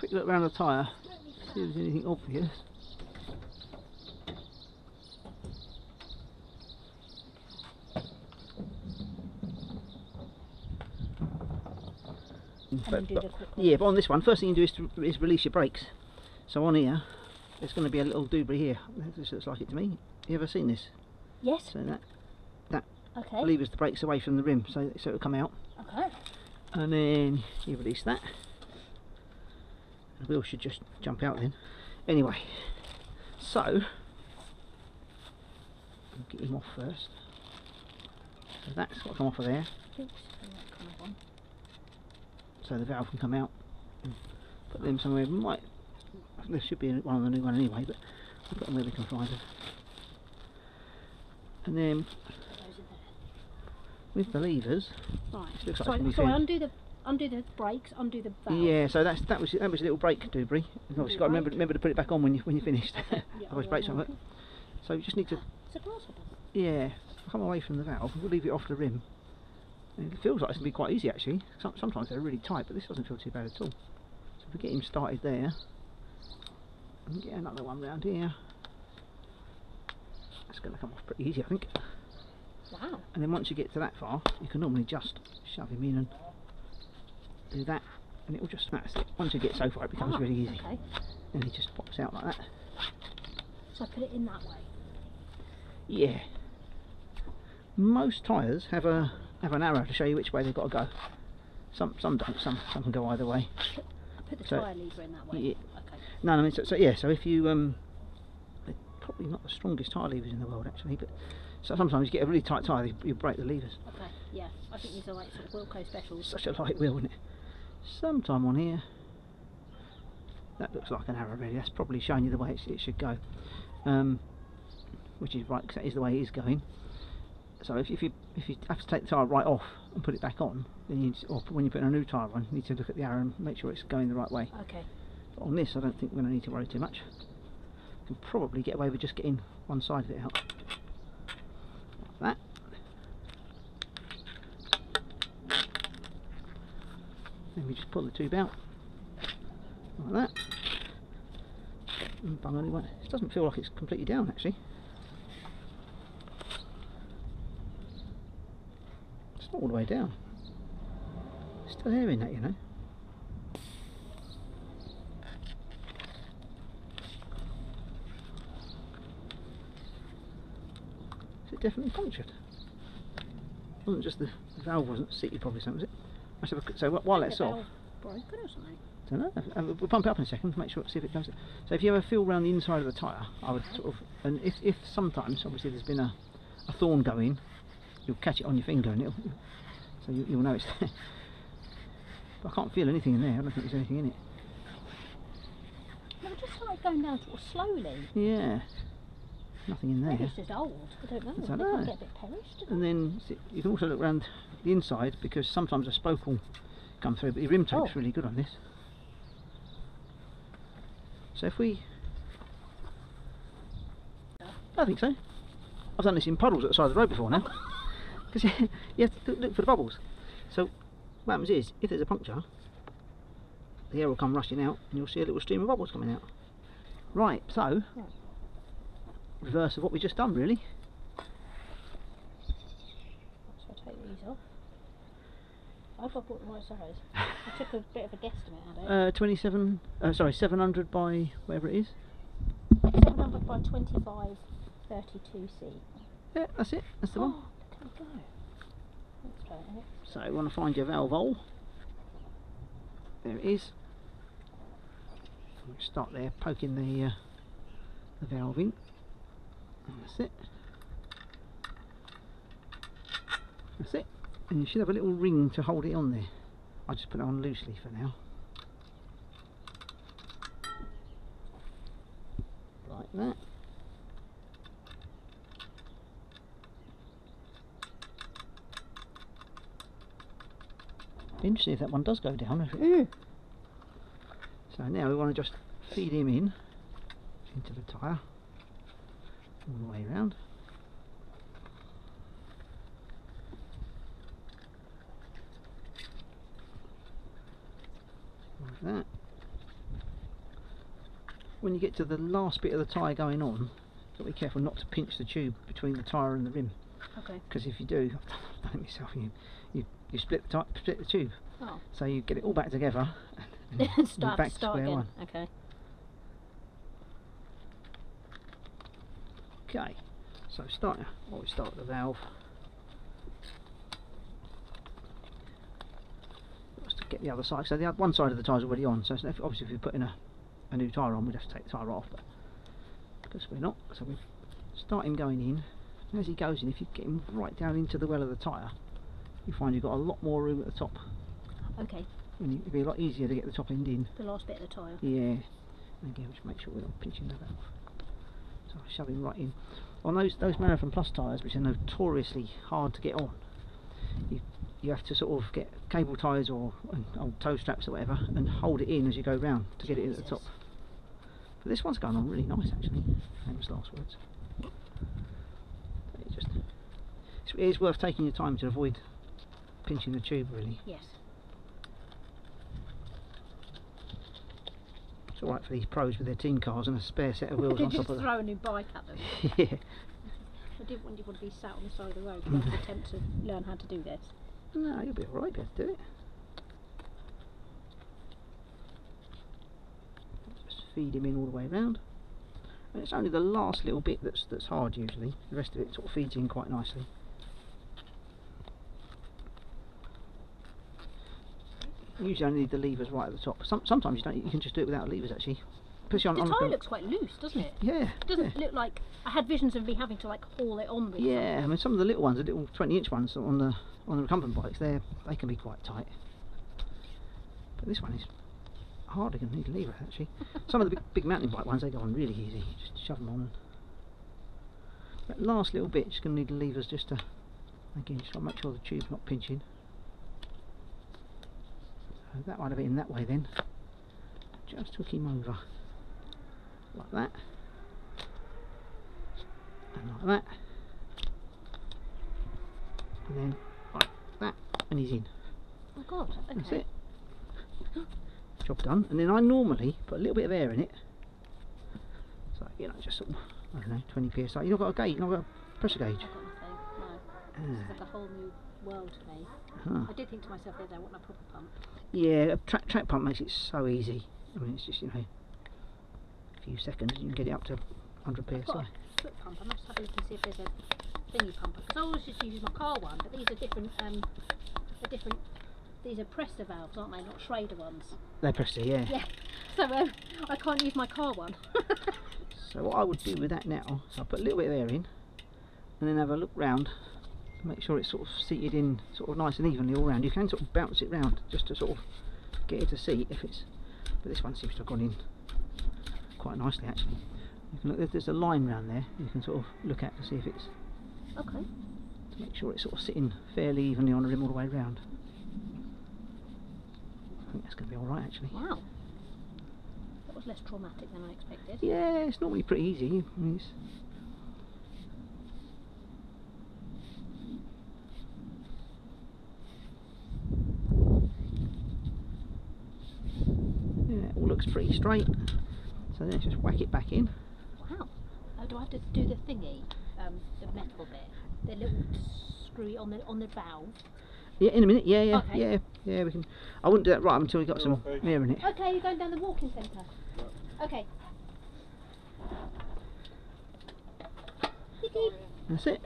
quick look around the tyre, see if there's anything obvious. But on this one, first thing you do is release your brakes. So on here, there's going to be a little debris here. This looks like it to me. You ever seen this? Yes. So that levers the brakes away from the rim, so it'll come out. Okay. And then you release that. The wheel should just jump out then. Anyway, so I'll get him off first. So that's got to come off of there. So the valve can come out. Put them somewhere. There should be one on the new one anyway, but I'll put them where we can find them. And then with the levers, right. Looks like so I undo the brakes, undo the valve. Yeah, so that was a little brake debris. You've obviously got to remember to put it back on when you finished. Okay. Yeah, otherwise brakes won't work. So you just need to. It's a grasshopper. Yeah, come away from the valve. We'll leave it off the rim. And it feels like it's going to be quite easy actually. Sometimes they're really tight, but this doesn't feel too bad at all. So if we get him started there, and get another one round here, that's going to come off pretty easy, I think. Wow. And then once you get to that far, you can normally just shove him in and do that, and it will just, that's it. Once you get so far, it becomes really easy. Okay. And he just pops out like that. So I put it in that way. Yeah. Most tyres have an arrow to show you which way they've got to go. Some don't. Some can go either way. I put the tyre lever in that way. Yeah. Okay. No, I mean, so yeah. So if you they're probably not the strongest tyre levers in the world actually, but so sometimes you get a really tight tyre, you break the levers. Okay. Yeah. I think these are like sort of Wilco specials. Such a light wheel, isn't it? Sometime on here. That looks like an arrow really. That's probably showing you the way it should go. Which is right, because that is the way it is going. So if you have to take the tyre right off and put it back on, then you or when you put a new tyre on, you need to look at the arrow and make sure it's going the right way. Okay. But on this, I don't think we're going to need to worry too much. We can probably get away with just getting one side of it out. Like that. Then we just pull the tube out. Like that. And bung only one. It doesn't feel like it's completely down actually. It's not all the way down. It's still air in that, you know. Is it definitely punctured? It wasn't just the valve wasn't seated properly, something was it? Let's have a, so while that's off. Broken or something? Don't know. We'll pump it up in a second. Make sure, see if it goes. So if you ever feel around the inside of the tyre, I would sort of, and if sometimes obviously there's been a thorn going, you'll catch it on your finger and so you'll know it's there. But I can't feel anything in there. I don't think there's anything in it. No, it just started going down sort of slowly. Yeah. Nothing in there. Maybe it's just old. I don't know. I don't They know. might get a bit perished. And then you can also look around the inside because sometimes a spoke will come through, but the rim tape's really good on this. So if we, I think so. I've done this in puddles at the side of the road before now. Because you have to look for the bubbles. So what happens is, if there's a puncture, the air will come rushing out and you'll see a little stream of bubbles coming out. Right, so reverse of what we just done really. So I take these off. I hope I bought the right size. I took a bit of a guesstimate at it. 27, sorry, 700 by whatever it is. 700 by 25, 32C. Yeah, that's it. That's the one. Oh, look how we go. Let's try it. So you want to find your valve hole. There it is. We'll start there, poking the valve in. And that's it. That's it. And you should have a little ring to hold it on there. I'll just put it on loosely for now. Like that. Interesting if that one does go down. So now we want to just feed him in into the tyre all the way around. Like that. when you get to the last bit of the tyre going on, you've got to be careful not to pinch the tube between the tyre and the rim. Okay. Because if you do, I've done it myself, you split the tube. Oh. So you get it all back together and you're start back to square again. one. Okay. Okay, so always start with the valve. Just to get the other side. So the one side of the tyre's already on. So obviously if you're putting a new tyre on, we'd have to take the tyre off. But because we're not, so we start him going in. And as he goes in, if you get him right down into the well of the tyre, you find you've got a lot more room at the top. Okay. And it'll be a lot easier to get the top end in. The last bit of the tyre. Yeah. And again, just make sure we're not pinching the valve. So I shove him right in. On those Marathon Plus tyres, which are notoriously hard to get on, you have to sort of get cable ties or old toe straps or whatever and hold it in as you go round to get it at the top. But this one's going on really nice actually. Famous last words. It is worth taking your time to avoid pinching the tube really. Yes. It's alright for these pros with their team cars and a spare set of wheels on top Just of them. throw a new bike at them. Yeah. I didn't want you to be sat on the side of the road and attempt to learn how to do this. No, you'll be alright, be able to do it. Just feed him in all the way around. And it's only the last little bit that's hard usually. The rest of it sort of feeds in quite nicely. You usually only need the levers right at the top. Sometimes you don't. You can just do it without levers actually. The tyre looks quite loose, doesn't it? Yeah. It doesn't look like... I had visions of me having to like haul it on with Yeah, I mean some of the little ones, the little 20-inch ones on the recumbent bikes, they can be quite tight. But this one is hardly going to need a lever actually. Some of the big mountain bike ones, they go on really easy. Just shove them on. That last little bit, just going to need the levers just to, again, just make sure the tube's not pinching. So that might have been that way then. Just hook him over like that. And like that, and then like that, and he's in. Oh God, okay. That's it. Job done. And then I normally put a little bit of air in it, so you know, just sort of, I don't know, 20 psi. You've not got a gauge, you've not got a pressure gauge. I've got nothing, no. It's like a whole new world to me. I did think to myself the other day, I want a proper pump. Yeah, a track pump makes it so easy. I mean, it's just, you know, a few seconds and you can get it up to 100 psi. Foot pump. I must have a look and see if there's a thingy pumper, because I always just use my car one, but these are different. These are Presta valves, aren't they? Not Schrader ones. They're Presta, yeah. Yeah. So I can't use my car one. So what I would do with that now, so I put a little bit of air in, and then have a look round, to make sure it's sort of seated in sort of nice and evenly all round. You can sort of bounce it round just to sort of get it to seat if it's. But this one seems to have gone in quite nicely actually. You can look, there's a line round there you can sort of look at to see if it's Okay. to make sure it's sort of sitting fairly evenly on the rim all the way round. I think that's going to be alright actually. Wow. That was less traumatic than I expected. Yeah, it's normally pretty easy. I mean, it's yeah, it all looks pretty straight. So then just whack it back in. Wow. Oh, do I have to do the thingy? The metal bit? The little screwy on the valve? Yeah, in a minute. Yeah, Okay. yeah. We can. I wouldn't do that right until we got some air in it. Okay, you're going down the walking centre. Okay. That's it.